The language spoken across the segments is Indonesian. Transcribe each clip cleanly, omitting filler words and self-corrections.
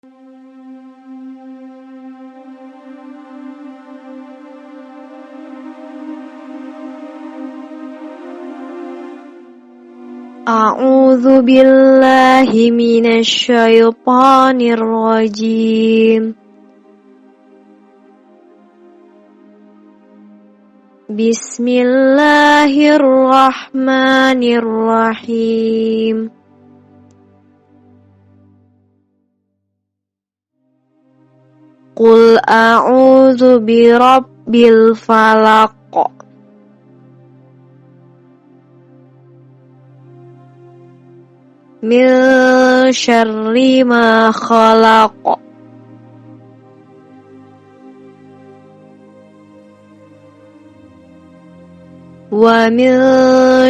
A'udzu billahi minasy syaithanir rajim. Bismillahirrahmanirrahim. Qul a'udzu birabbil falaq. Min syarri ma khalaq. Wa min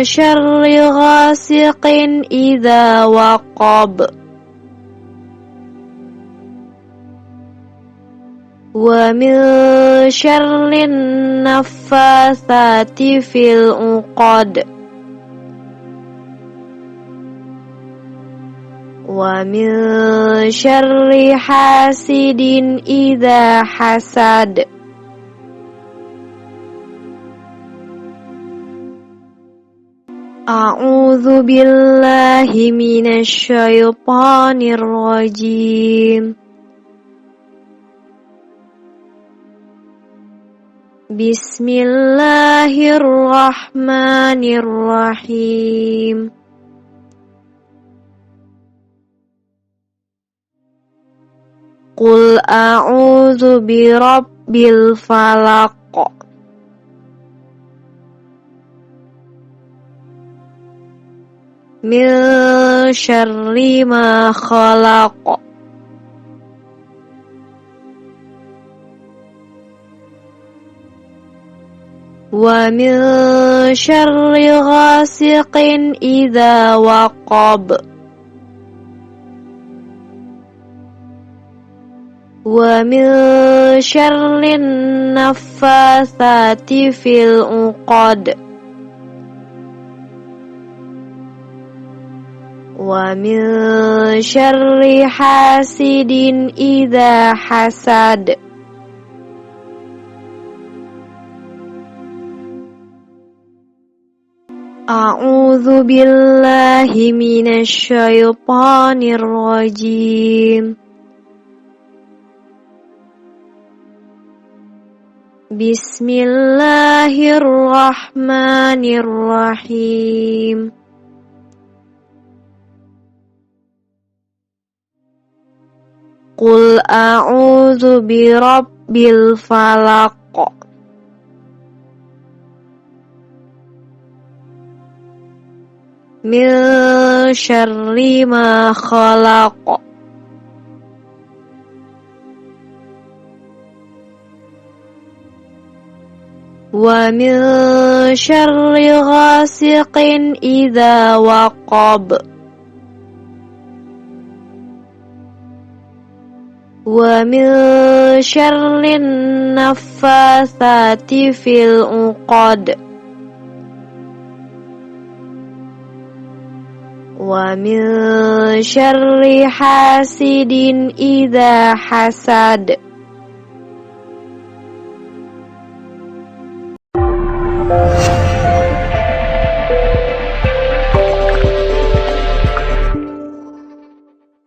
syarri ghasiqin idza waqab. Wa min syarri naffatsati fil 'uqad. Wa min syarri hasidin idza hasad. A'udzu billahi minasy syaithanir rajim. Bismillahirrahmanirrahim. Qul a'udzu birabbil falaq. Min syarri ma khalaq. Wa min syarri ghasiqin idza waqab. Wa min syarri naffatsati fil 'uqad. Wa min syarri hasidin idza hasad. A'udzu billahi minasy syaithanir rajim. Bismillahirrahmanirrahim. Qul a'udzu birabbil falaq. Min syarri ma khalaq. Wa min syarri ghasiqin idza waqab. Wa min syarri naffatsati fil 'uqad. Wa min syarri hasidin idza hasad.